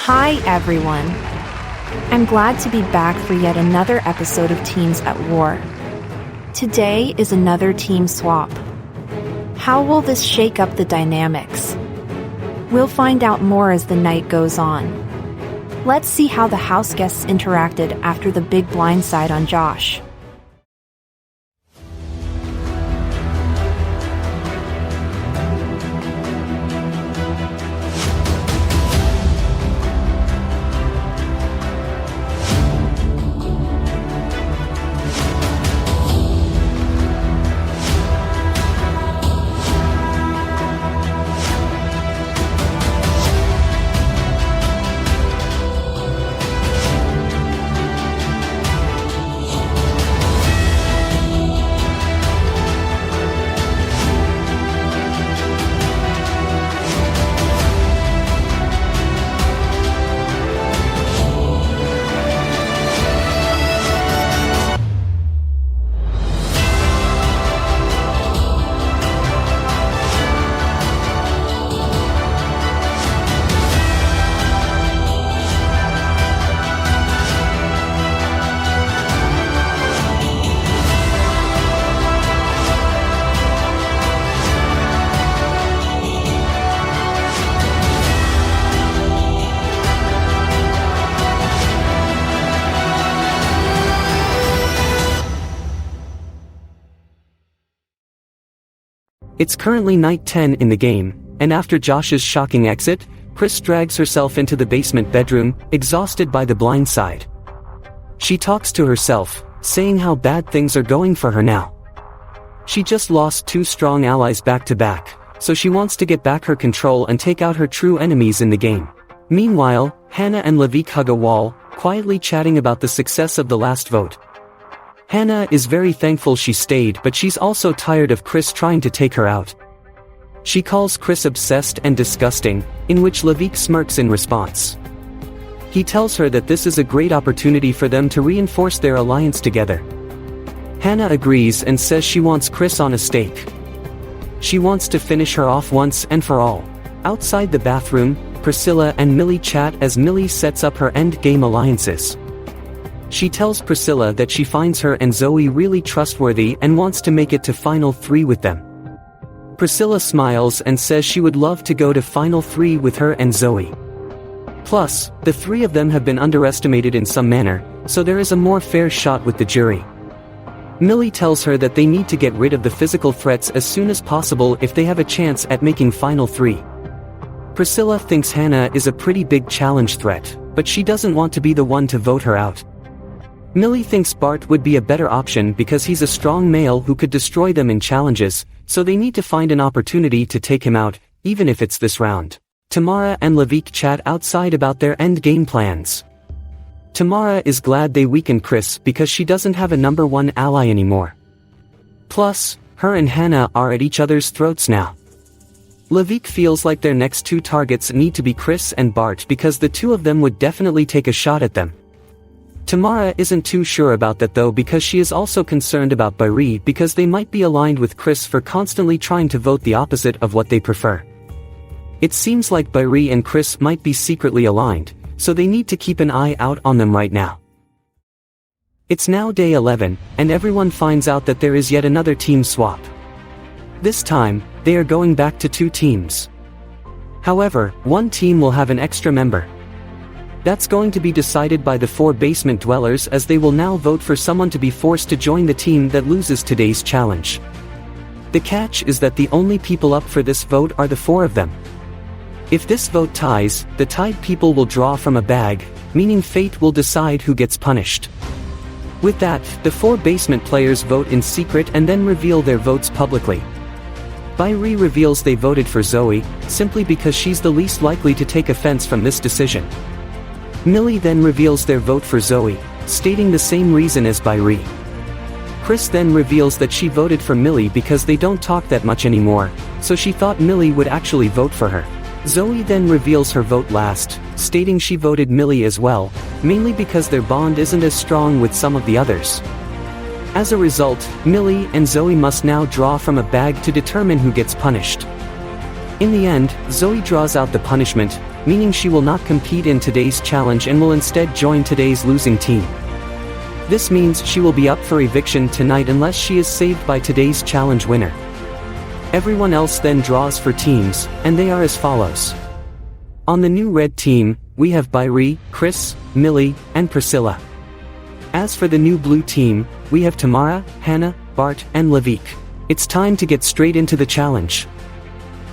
Hi everyone. I'm glad to be back for yet another episode of Teams at War. Today is another team swap. How will this shake up the dynamics? We'll find out more as the night goes on. Let's see how the house guests interacted after the big blindside on Josh. It's currently night 10 in the game, and after Josh's shocking exit, Chris drags herself into the basement bedroom, exhausted by the blindside. She talks to herself, saying how bad things are going for her now. She just lost two strong allies back to back, so she wants to get back her control and take out her true enemies in the game. Meanwhile, Hannah and Levik hug a wall, quietly chatting about the success of the last vote. Hannah is very thankful she stayed, but she's also tired of Chris trying to take her out. She calls Chris obsessed and disgusting, in which Levik smirks in response. He tells her that this is a great opportunity for them to reinforce their alliance together. Hannah agrees and says she wants Chris on a stake. She wants to finish her off once and for all. Outside the bathroom, Priscilla and Millie chat as Millie sets up her endgame alliances. She tells Priscilla that she finds her and Zoe really trustworthy and wants to make it to Final 3 with them. Priscilla smiles and says she would love to go to Final 3 with her and Zoe. Plus, the three of them have been underestimated in some manner, so there is a more fair shot with the jury. Millie tells her that they need to get rid of the physical threats as soon as possible if they have a chance at making Final 3. Priscilla thinks Hannah is a pretty big challenge threat, but she doesn't want to be the one to vote her out. Millie thinks Bart would be a better option because he's a strong male who could destroy them in challenges, so they need to find an opportunity to take him out, even if it's this round. Tamara and Levik chat outside about their endgame plans. Tamara is glad they weakened Chris because she doesn't have a number one ally anymore. Plus, her and Hannah are at each other's throats now. Levik feels like their next two targets need to be Chris and Bart because the two of them would definitely take a shot at them. Tamara isn't too sure about that though because she is also concerned about Bairi because they might be aligned with Chris for constantly trying to vote the opposite of what they prefer. It seems like Bairi and Chris might be secretly aligned, so they need to keep an eye out on them right now. It's now day 11, and everyone finds out that there is yet another team swap. This time, they are going back to two teams. However, one team will have an extra member. That's going to be decided by the four basement dwellers as they will now vote for someone to be forced to join the team that loses today's challenge. The catch is that the only people up for this vote are the four of them. If this vote ties, the tied people will draw from a bag, meaning fate will decide who gets punished. With that, the four basement players vote in secret and then reveal their votes publicly. Bairi reveals they voted for Zoe, simply because she's the least likely to take offense from this decision. Millie then reveals their vote for Zoe, stating the same reason as Bairi. Chris then reveals that she voted for Millie because they don't talk that much anymore, so she thought Millie would actually vote for her. Zoe then reveals her vote last, stating she voted Millie as well, mainly because their bond isn't as strong with some of the others. As a result, Millie and Zoe must now draw from a bag to determine who gets punished. In the end, Zoe draws out the punishment, meaning she will not compete in today's challenge and will instead join today's losing team. This means she will be up for eviction tonight unless she is saved by today's challenge winner. Everyone else then draws for teams, and they are as follows. On the new red team, we have Byrie, Chris, Millie, and Priscilla. As for the new blue team, we have Tamara, Hannah, Bart, and Levik. It's time to get straight into the challenge.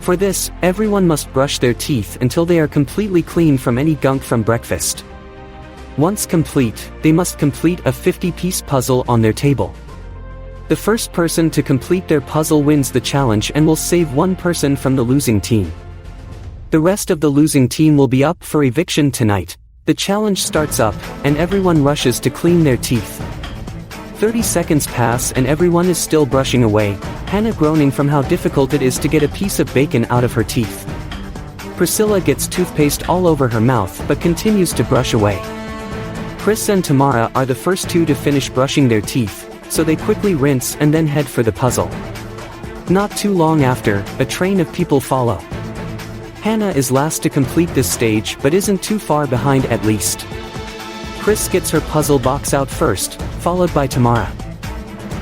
For this, everyone must brush their teeth until they are completely clean from any gunk from breakfast. Once complete, they must complete a 50-piece puzzle on their table. The first person to complete their puzzle wins the challenge and will save one person from the losing team. The rest of the losing team will be up for eviction tonight. The challenge starts up, and everyone rushes to clean their teeth. 30 seconds pass and everyone is still brushing away, Hannah groaning from how difficult it is to get a piece of bacon out of her teeth. Priscilla gets toothpaste all over her mouth but continues to brush away. Chris and Tamara are the first two to finish brushing their teeth, so they quickly rinse and then head for the puzzle. Not too long after, a train of people follow. Hannah is last to complete this stage but isn't too far behind at least. Chris gets her puzzle box out first, followed by Tamara.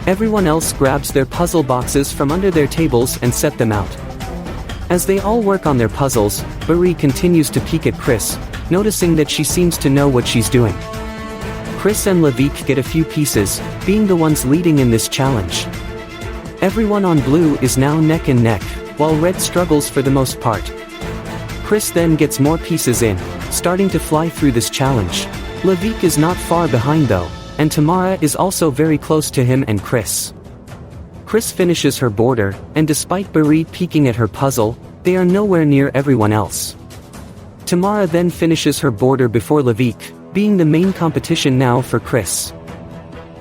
Everyone else grabs their puzzle boxes from under their tables and set them out. As they all work on their puzzles, Byrie continues to peek at Chris, noticing that she seems to know what she's doing. Chris and Levik get a few pieces, being the ones leading in this challenge. Everyone on blue is now neck and neck, while red struggles for the most part. Chris then gets more pieces in, starting to fly through this challenge. Levik is not far behind though, and Tamara is also very close to him and Chris. Chris finishes her border, and despite Byrie peeking at her puzzle, they are nowhere near everyone else. Tamara then finishes her border before Levik, being the main competition now for Chris.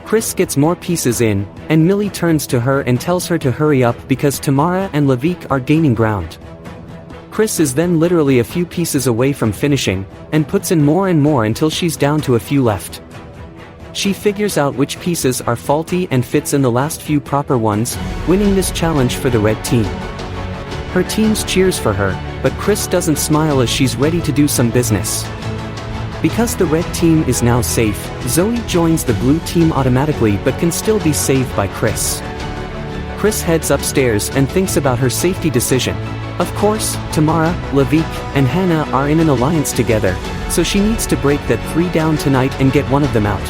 Chris gets more pieces in, and Millie turns to her and tells her to hurry up because Tamara and Levik are gaining ground. Chris is then literally a few pieces away from finishing, and puts in more and more until she's down to a few left. She figures out which pieces are faulty and fits in the last few proper ones, winning this challenge for the red team. Her team cheers for her, but Chris doesn't smile as she's ready to do some business. Because the red team is now safe, Zoe joins the blue team automatically but can still be saved by Chris. Chris heads upstairs and thinks about her safety decision. Of course, Tamara, Levik, and Hannah are in an alliance together, so she needs to break that 3 down tonight and get one of them out.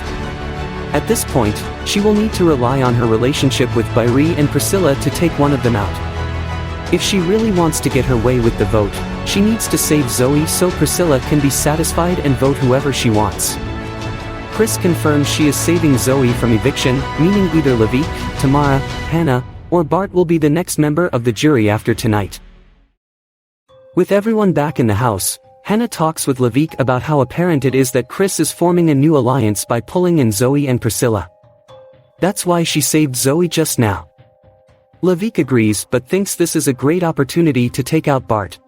At this point, she will need to rely on her relationship with Byrie and Priscilla to take one of them out. If she really wants to get her way with the vote, she needs to save Zoe so Priscilla can be satisfied and vote whoever she wants. Chris confirms she is saving Zoe from eviction, meaning either Levik, Tamara, Hannah, or Bart will be the next member of the jury after tonight. With everyone back in the house, Hannah talks with Levik about how apparent it is that Chris is forming a new alliance by pulling in Zoe and Priscilla. That's why she saved Zoe just now. Levik agrees but thinks this is a great opportunity to take out Bart.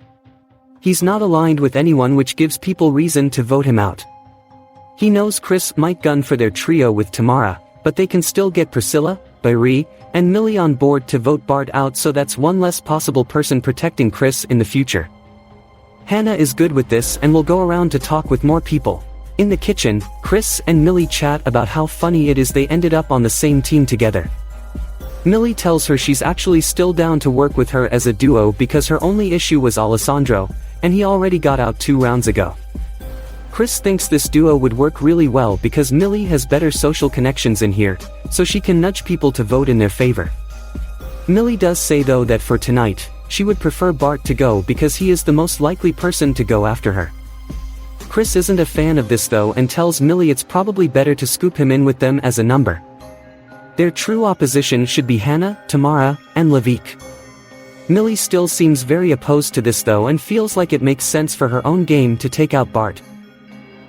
He's not aligned with anyone, which gives people reason to vote him out. He knows Chris might gun for their trio with Tamara, but they can still get Priscilla, Byrie, and Millie on board to vote Bart out, so that's one less possible person protecting Chris in the future. Hannah is good with this and will go around to talk with more people. In the kitchen, Chris and Millie chat about how funny it is they ended up on the same team together. Millie tells her she's actually still down to work with her as a duo because her only issue was Alessandro, and he already got out 2 rounds ago. Chris thinks this duo would work really well because Millie has better social connections in here, so she can nudge people to vote in their favor. Millie does say though that for tonight, she would prefer Bart to go because he is the most likely person to go after her. Chris isn't a fan of this though and tells Millie it's probably better to scoop him in with them as a number. Their true opposition should be Hannah, Tamara, and Levik. Millie still seems very opposed to this though and feels like it makes sense for her own game to take out Bart.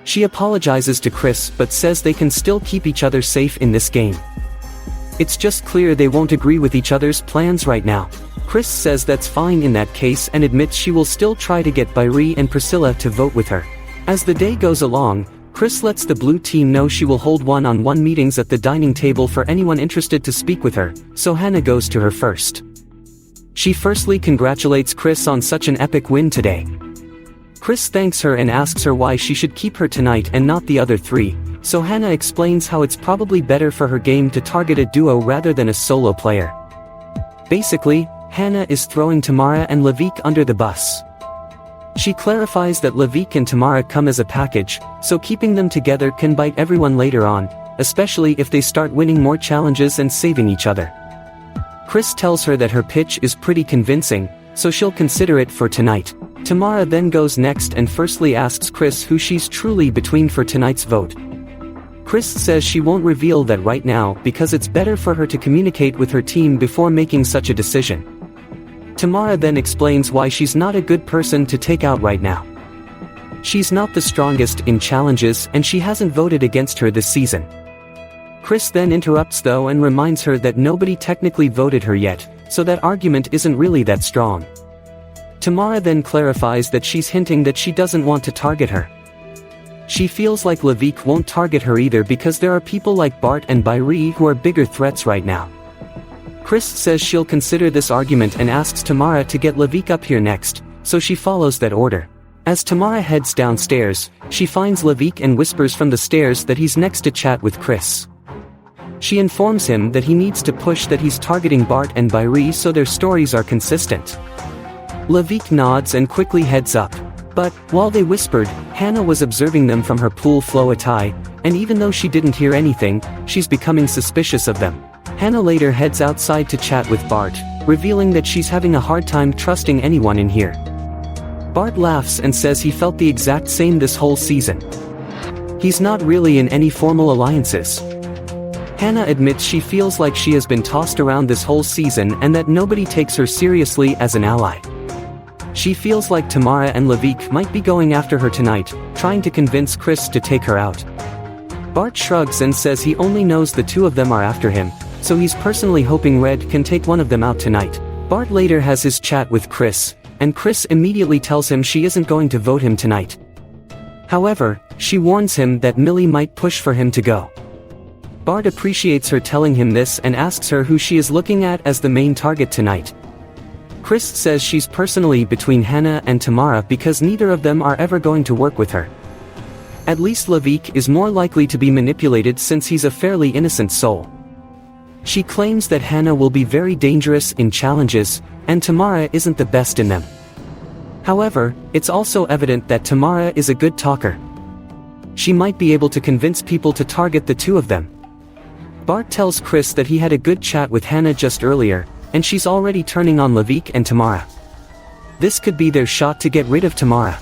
She apologizes to Chris but says they can still keep each other safe in this game. It's just clear they won't agree with each other's plans right now. Chris says that's fine in that case and admits she will still try to get Byrie and Priscilla to vote with her. As the day goes along, Chris lets the blue team know she will hold one-on-one meetings at the dining table for anyone interested to speak with her, so Hannah goes to her first. She firstly congratulates Chris on such an epic win today. Chris thanks her and asks her why she should keep her tonight and not the other three, so Hannah explains how it's probably better for her game to target a duo rather than a solo player. Basically, Hannah is throwing Tamara and Levique under the bus. She clarifies that Levique and Tamara come as a package, so keeping them together can bite everyone later on, especially if they start winning more challenges and saving each other. Chris tells her that her pitch is pretty convincing, so she'll consider it for tonight. Tamara then goes next and firstly asks Chris who she's truly between for tonight's vote. Chris says she won't reveal that right now because it's better for her to communicate with her team before making such a decision. Tamara then explains why she's not a good person to take out right now. She's not the strongest in challenges and she hasn't voted against her this season. Chris then interrupts though and reminds her that nobody technically voted her yet, so that argument isn't really that strong. Tamara then clarifies that she's hinting that she doesn't want to target her. She feels like Levique won't target her either because there are people like Bart and Bairi who are bigger threats right now. Chris says she'll consider this argument and asks Tamara to get Levique up here next, so she follows that order. As Tamara heads downstairs, she finds Levique and whispers from the stairs that he's next to chat with Chris. She informs him that he needs to push that he's targeting Bart and Bairi so their stories are consistent. Levique nods and quickly heads up. But, while they whispered, Hannah was observing them from her pool flow attire, and even though she didn't hear anything, she's becoming suspicious of them. Hannah later heads outside to chat with Bart, revealing that she's having a hard time trusting anyone in here. Bart laughs and says he felt the exact same this whole season. He's not really in any formal alliances. Hannah admits she feels like she has been tossed around this whole season and that nobody takes her seriously as an ally. She feels like Tamara and Levique might be going after her tonight, trying to convince Chris to take her out. Bart shrugs and says he only knows the two of them are after him, so he's personally hoping Red can take one of them out tonight. Bart later has his chat with Chris, and Chris immediately tells him she isn't going to vote him tonight. However, she warns him that Millie might push for him to go. Bart appreciates her telling him this and asks her who she is looking at as the main target tonight. Chris says she's personally between Hannah and Tamara because neither of them are ever going to work with her. At least Levique is more likely to be manipulated since he's a fairly innocent soul. She claims that Hannah will be very dangerous in challenges, and Tamara isn't the best in them. However, it's also evident that Tamara is a good talker. She might be able to convince people to target the two of them. Bart tells Chris that he had a good chat with Hannah just earlier, and she's already turning on Levique and Tamara. This could be their shot to get rid of Tamara.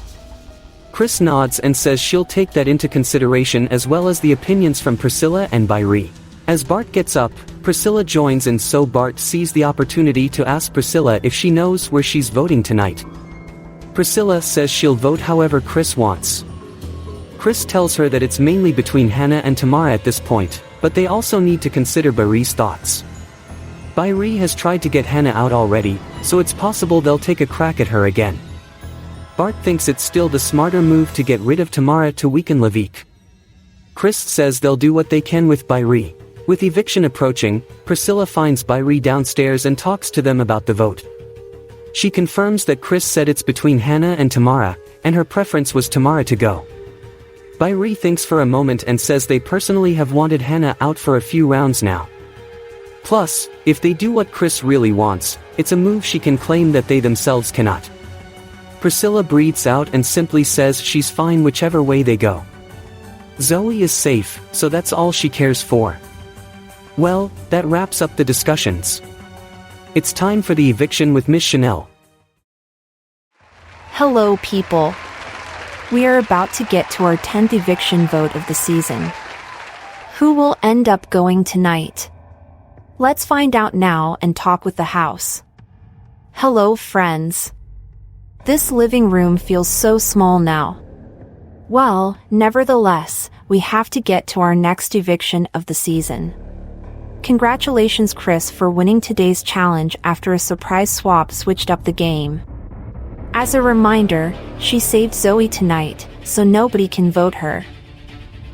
Chris nods and says she'll take that into consideration as well as the opinions from Priscilla and Bairi. As Bart gets up, Priscilla joins and so Bart sees the opportunity to ask Priscilla if she knows where she's voting tonight. Priscilla says she'll vote however Chris wants. Chris tells her that it's mainly between Hannah and Tamara at this point, but they also need to consider Bairi's thoughts. Bairi has tried to get Hannah out already, so it's possible they'll take a crack at her again. Bart thinks it's still the smarter move to get rid of Tamara to weaken Levique. Chris says they'll do what they can with Bairi. With eviction approaching, Priscilla finds Bairi downstairs and talks to them about the vote. She confirms that Chris said it's between Hannah and Tamara, and her preference was Tamara to go. Bairi thinks for a moment and says they personally have wanted Hannah out for a few rounds now. Plus, if they do what Chris really wants, it's a move she can claim that they themselves cannot. Priscilla breathes out and simply says she's fine whichever way they go. Zoe is safe, so that's all she cares for. Well, that wraps up the discussions. It's time for the eviction with Miss Chanel. Hello, people. We are about to get to our 10th eviction vote of the season. Who will end up going tonight? Let's find out now and talk with the house. Hello, friends. This living room feels so small now. Well, nevertheless, we have to get to our next eviction of the season. Congratulations, Chris, for winning today's challenge after a surprise swap switched up the game. As a reminder, she saved Zoe tonight, so nobody can vote her.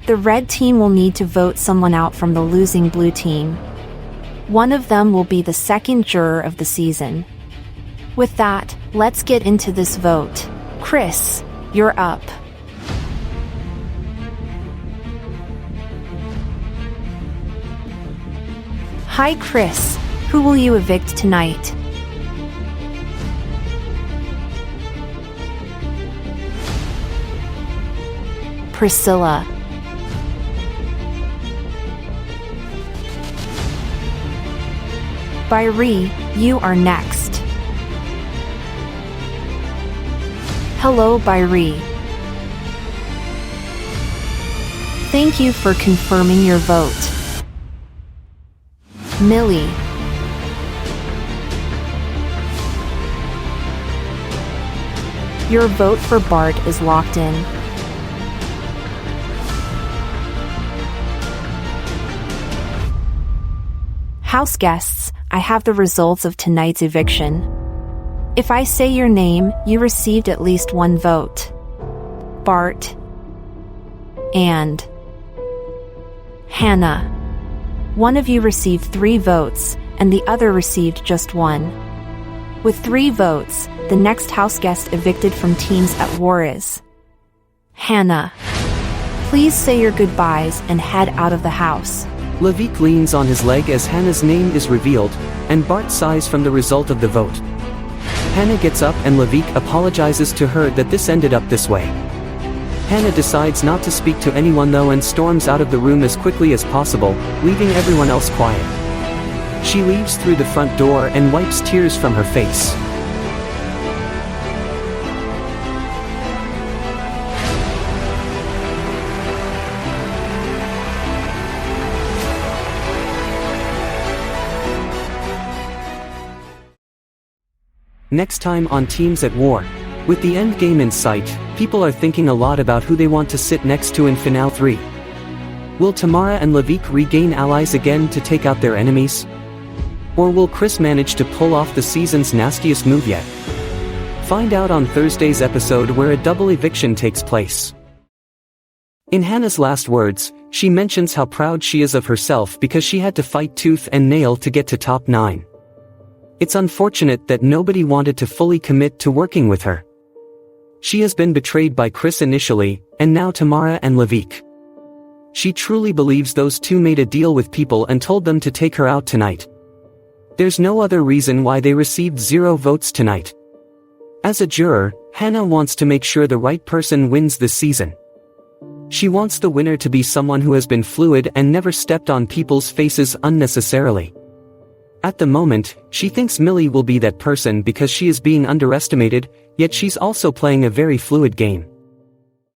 The red team will need to vote someone out from the losing blue team. One of them will be the second juror of the season. With that, let's get into this vote. Chris, you're up. Hi Chris, who will you evict tonight? Priscilla. Byrie, you are next. Hello Byrie. Thank you for confirming your vote. Millie. Your vote for Bart is locked in. House guests, I have the results of tonight's eviction. If I say your name, you received at least one vote. Bart and Hannah. One of you received 3 votes, and the other received just 1. With 3 votes, the next house guest evicted from Teams at War is Hannah. Please say your goodbyes and head out of the house. Levique leans on his leg as Hannah's name is revealed, and Bart sighs from the result of the vote. Hannah gets up and Levique apologizes to her that this ended up this way. Hannah decides not to speak to anyone though and storms out of the room as quickly as possible, leaving everyone else quiet. She leaves through the front door and wipes tears from her face. Next time on Teams at War. With the end game in sight, people are thinking a lot about who they want to sit next to in Finale 3. Will Tamara and Levique regain allies again to take out their enemies? Or will Chris manage to pull off the season's nastiest move yet? Find out on Thursday's episode where a double eviction takes place. In Hannah's last words, she mentions how proud she is of herself because she had to fight tooth and nail to get to top 9. It's unfortunate that nobody wanted to fully commit to working with her. She has been betrayed by Chris initially, and now Tamara and Levique. She truly believes those two made a deal with people and told them to take her out tonight. There's no other reason why they received 0 votes tonight. As a juror, Hannah wants to make sure the right person wins this season. She wants the winner to be someone who has been fluid and never stepped on people's faces unnecessarily. At the moment, she thinks Millie will be that person because she is being underestimated, yet she's also playing a very fluid game.